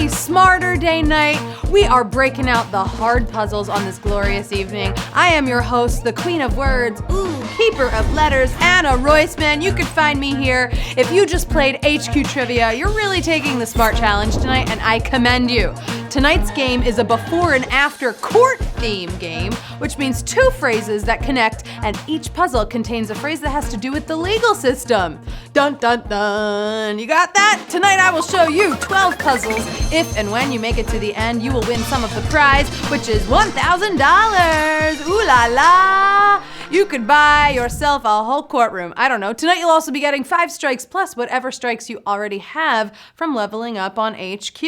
happy Smarter Day night. We are breaking out the hard puzzles on this glorious evening. I am your host, the Queen of Words, Keeper of Letters, Anna Roisman. You can find me here. If you just played HQ Trivia, you're really taking the SMART Challenge tonight, and I commend you. Tonight's game is a before and after court theme game, which means two phrases that connect, and each puzzle contains a phrase that has to do with the legal system. Dun dun dun. You got that? Tonight I will show you 12 puzzles. If and when you make it to the end, you will win some of the prize, which is $1,000. Ooh la la. You could buy yourself a whole courtroom. I don't know. Tonight you'll also be getting 5 strikes plus whatever strikes you already have from leveling up on HQ.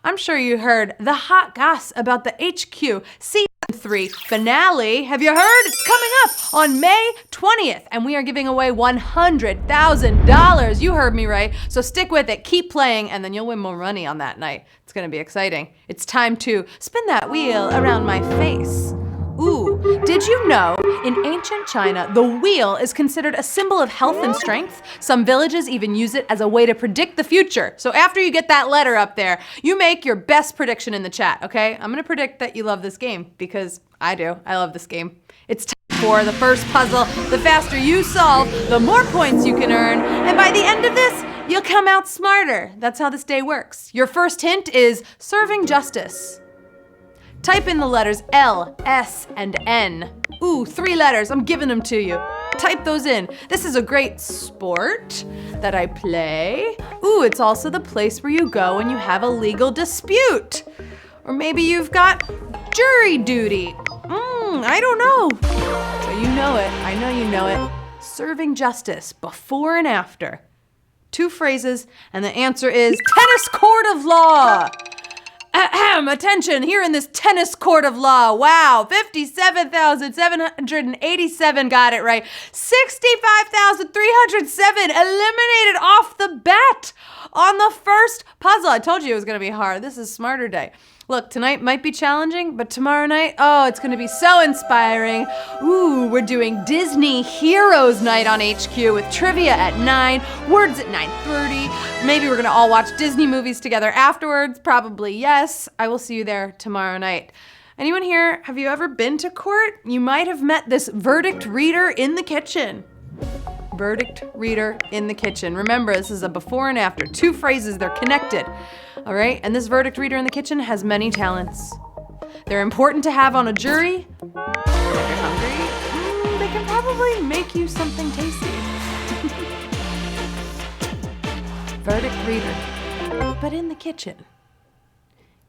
I'm sure you heard the hot goss about the HQ Season 3 finale. Have you heard? It's coming up on May 20th, and we are giving away $100,000. You heard me right. So stick with it, keep playing, and then you'll win more money on that night. It's gonna be exciting. It's time to spin that wheel around my face. Ooh, did you know in ancient China, the wheel is considered a symbol of health and strength? Some villages even use it as a way to predict the future. So after you get that letter up there, you make your best prediction in the chat, okay? I'm gonna predict that you love this game because I do. I love this game. It's time for the first puzzle. The faster you solve, the more points you can earn. And by the end of this, you'll come out smarter. That's how this day works. Your first hint is serving justice. Type in the letters L, S, and N. Ooh, 3 letters, I'm giving them to you. Type those in. This is a great sport that I play. Ooh, it's also the place where you go when you have a legal dispute. Or maybe you've got jury duty. I don't know. But you know it, I know you know it. Serving justice, before and after. 2 phrases, and the answer is tennis court of law. Attention, here in this tennis court of law. Wow, 57,787 got it right. 65,307 eliminated off the bat on the first puzzle. I told you it was going to be hard. This is Smarter Day. Look, tonight might be challenging, but tomorrow night, oh, it's gonna be so inspiring. Ooh, we're doing Disney Heroes Night on HQ with trivia at 9, words at 9:30. Maybe we're gonna all watch Disney movies together afterwards. Probably yes. I will see you there tomorrow night. Anyone here, have you ever been to court? You might have met this verdict reader in the kitchen. Verdict reader in the kitchen. Remember, this is a before and after. 2 phrases, they're connected. All right, and this verdict reader in the kitchen has many talents. They're important to have on a jury. If you're hungry, they can probably make you something tasty. Verdict reader, but in the kitchen.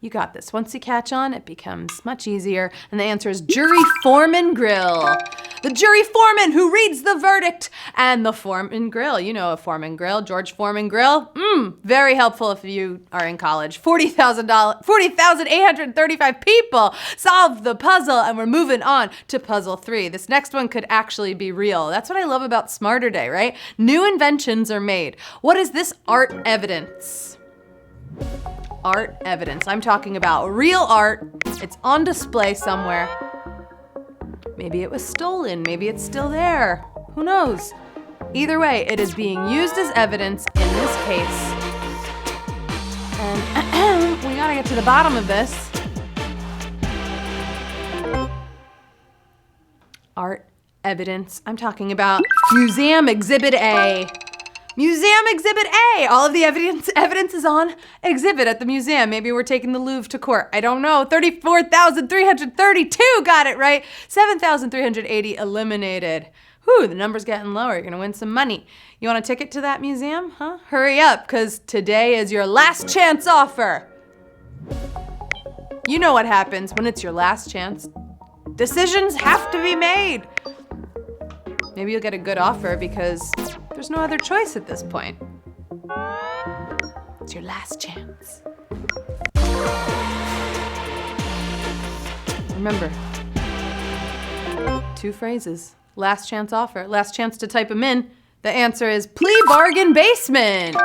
You got this. Once you catch on, it becomes much easier. And the answer is jury foreman grill. The jury foreman who reads the verdict. And the foreman grill. You know a foreman grill, George Foreman grill. Very helpful if you are in college. $40,835 people solved the puzzle, and we're moving on to puzzle 3. This next one could actually be real. That's what I love about Smarter Day, right? New inventions are made. What is this art evidence? Art evidence. I'm talking about real art. It's on display somewhere. Maybe it was stolen. Maybe it's still there. Who knows? Either way, it is being used as evidence in this case. And we gotta get to the bottom of this. Art evidence. I'm talking about Museum Exhibit A. Museum Exhibit A! All of the evidence is on exhibit at the museum. Maybe we're taking the Louvre to court. I don't know. 34,332 got it right. 7,380 eliminated. Whew, the number's getting lower. You're gonna win some money. You want a ticket to that museum? Huh? Hurry up, because today is your last chance offer. You know what happens when it's your last chance. Decisions have to be made. Maybe you'll get a good offer because there's no other choice at this point. It's your last chance. Remember, 2 phrases. Last chance offer. Last chance to type them in. The answer is plea bargain basement.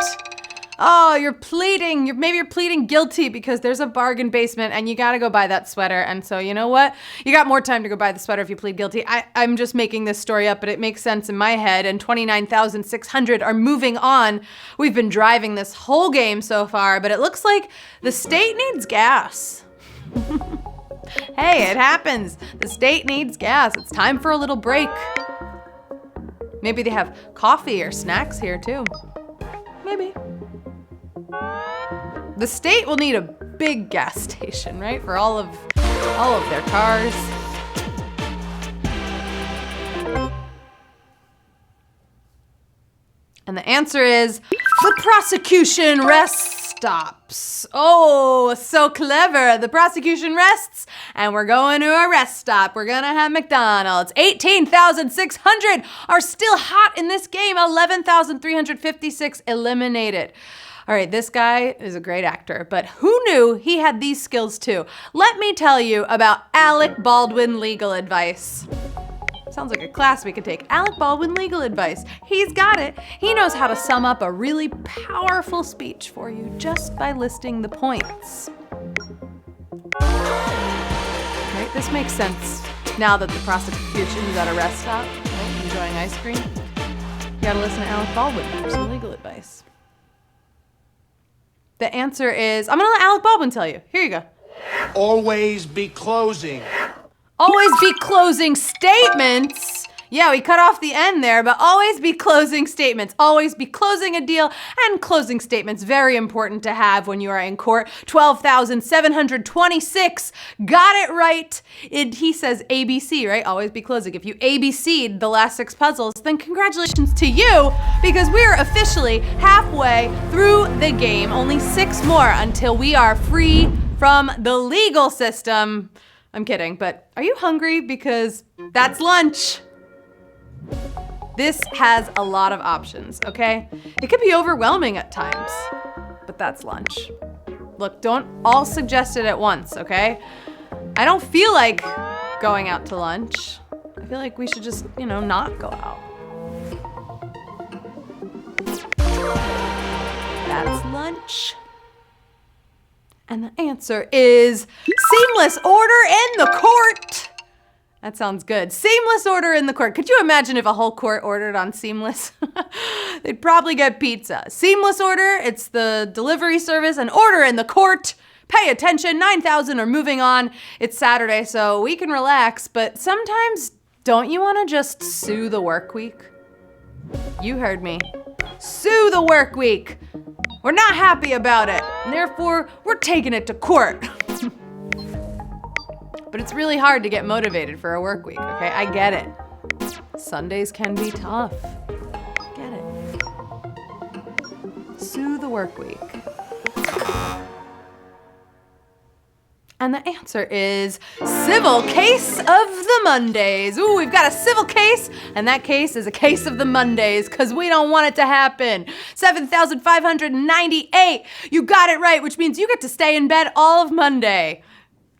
Oh, you're pleading. Maybe you're pleading guilty because there's a bargain basement and you got to go buy that sweater. And so you know what? You got more time to go buy the sweater if you plead guilty. I'm just making this story up, but it makes sense in my head. And 29,600 are moving on. We've been driving this whole game so far, but it looks like the state needs gas. Hey, it happens. The state needs gas. It's time for a little break. Maybe they have coffee or snacks here too. Maybe. The state will need a big gas station, right? For all of their cars. And the answer is the prosecution rest stops. Oh, so clever. The prosecution rests and we're going to a rest stop. We're gonna have McDonald's. 18,600 are still hot in this game. 11,356 eliminated. All right, this guy is a great actor, but who knew he had these skills too? Let me tell you about Alec Baldwin legal advice. Sounds like a class we could take. Alec Baldwin legal advice. He's got it. He knows how to sum up a really powerful speech for you just by listing the points. Right, this makes sense now that the prosecution is at a rest stop, right, enjoying ice cream. You gotta listen to Alec Baldwin for some legal advice. The answer is, I'm gonna let Alec Baldwin tell you. Here you go. Always be closing. Always be closing statements. Yeah, we cut off the end there, but always be closing statements. Always be closing a deal, and closing statements, very important to have when you are in court. 12,726, got it right. He says ABC, right? Always be closing. If you ABC'd the last 6 puzzles, then congratulations to you, because we're officially halfway through the game. Only 6 more until we are free from the legal system. I'm kidding, but are you hungry? Because that's lunch. This has a lot of options, okay? It can be overwhelming at times, but that's lunch. Look, don't all suggest it at once, okay? I don't feel like going out to lunch. I feel like we should just, not go out. That's lunch. And the answer is seamless order in the court. That sounds good. Seamless order in the court. Could you imagine if a whole court ordered on seamless? They'd probably get pizza. Seamless order, it's the delivery service, and order in the court. Pay attention, 9,000 are moving on. It's Saturday, so we can relax, but sometimes don't you want to just sue the work week? You heard me. Sue the work week. We're not happy about it, and therefore we're taking it to court. But it's really hard to get motivated for a work week, okay? I get it. Sundays can be tough. Get it. Sue the work week. And the answer is civil case of the Mondays. Ooh, we've got a civil case, and that case is a case of the Mondays because we don't want it to happen. 7,598. You got it right, which means you get to stay in bed all of Monday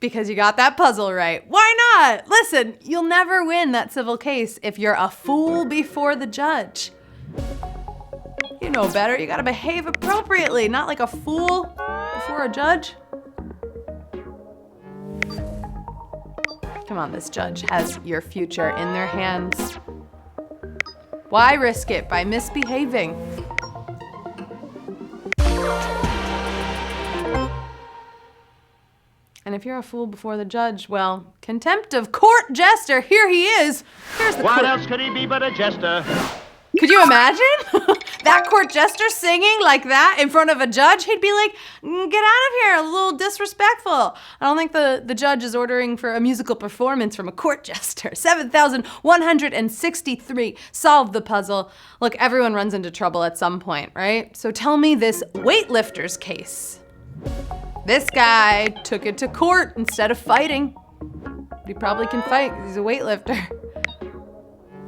because you got that puzzle right. Why not? Listen, you'll never win that civil case if you're a fool before the judge. You know better. You gotta behave appropriately, not like a fool before a judge. Come on, this judge has your future in their hands. Why risk it by misbehaving? And if you're a fool before the judge, well, contempt of court jester, here he is. Here's the What else could he be but a jester? Could you imagine? That court jester singing like that in front of a judge? He'd be like, get out of here, a little disrespectful. I don't think the judge is ordering for a musical performance from a court jester. 7,163 solved the puzzle. Look, everyone runs into trouble at some point, right? So tell me this weightlifter's case. This guy took it to court instead of fighting. He probably can fight because he's a weightlifter.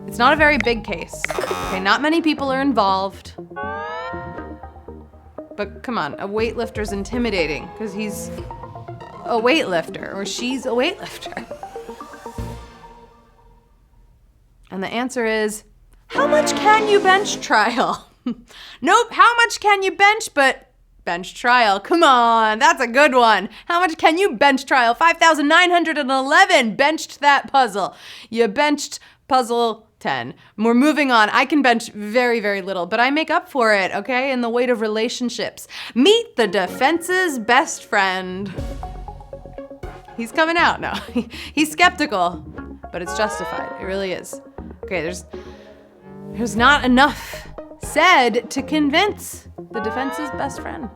It's not a very big case. Okay, not many people are involved. But come on, a weightlifter's intimidating because he's a weightlifter or she's a weightlifter. And the answer is, how much can you bench trial? Nope, how much can you bench, but bench trial. Come on, that's a good one. How much can you bench trial? 5,911 benched that puzzle. You benched puzzle 10. We're moving on. I can bench very, very little, but I make up for it, okay? In the weight of relationships. Meet the defense's best friend. He's coming out now. He's skeptical, but it's justified. It really is. Okay, there's not enough said to convince the defense's best friend.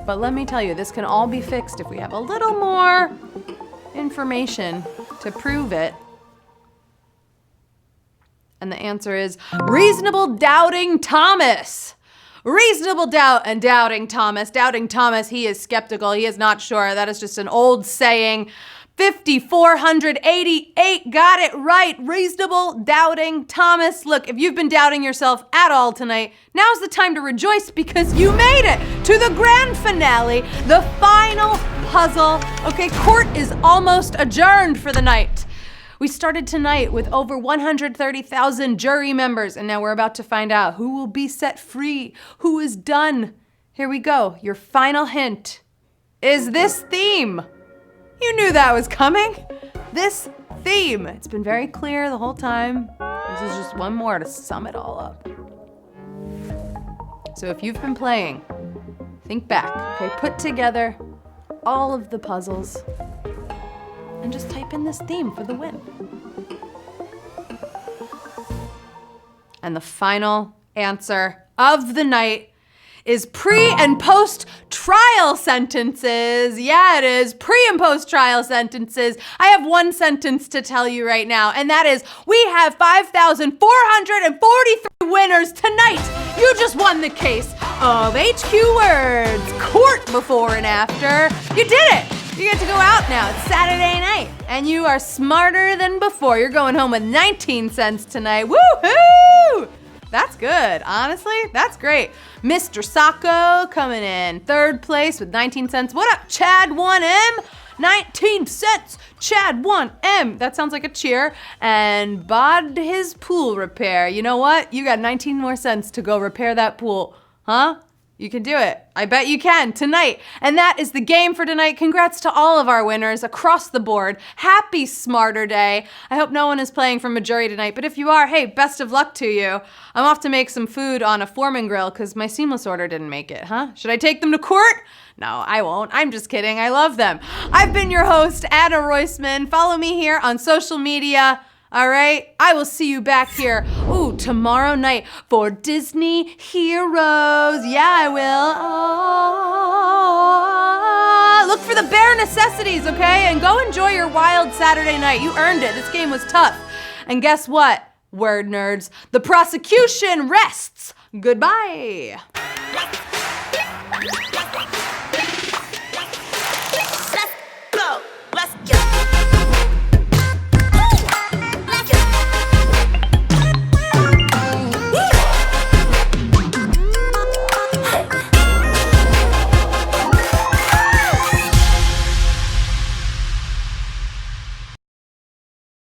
But let me tell you, this can all be fixed if we have a little more information to prove it. And the answer is reasonable doubting Thomas. Reasonable doubt and doubting Thomas. Doubting Thomas, he is skeptical. He is not sure. That is just an old saying. 5,488 got it right. Reasonable doubting Thomas. Look, if you've been doubting yourself at all tonight, now's the time to rejoice because you made it to the grand finale, the final puzzle. Okay, court is almost adjourned for the night. We started tonight with over 130,000 jury members, and now we're about to find out who will be set free, who is done. Here we go. Your final hint is this theme. You knew that was coming. This theme. It's been very clear the whole time. This is just one more to sum it all up. So if you've been playing, think back, okay? Put together all of the puzzles and just type in this theme for the win. And the final answer of the night is pre and post trial sentences. Yeah, it is pre and post trial sentences. I have one sentence to tell you right now, and that is we have 5,443 winners tonight. You just won the case of HQ Words, court before and after. You did it. You get to go out now. It's Saturday night, and you are smarter than before. You're going home with 19 cents tonight. Woohoo! That's good. Honestly, that's great. Mr. Sacco coming in third place with 19 cents. What up, Chad 1M? 19 cents. Chad 1M. That sounds like a cheer. And bought his pool repair. You know what? You got 19 more cents to go repair that pool. Huh? You can do it. I bet you can tonight. And that is the game for tonight. Congrats to all of our winners across the board. Happy Smarter Day. I hope no one is playing from a jury tonight, but if you are, hey, best of luck to you. I'm off to make some food on a Foreman grill because my seamless order didn't make it, huh? Should I take them to court? No, I won't. I'm just kidding. I love them. I've been your host, Anna Roisman. Follow me here on social media. All right, I will see you back here, tomorrow night for Disney Heroes. Yeah, I will. Look for the bare necessities, okay? And go enjoy your wild Saturday night. You earned it. This game was tough. And guess what, word nerds? The prosecution rests. Goodbye.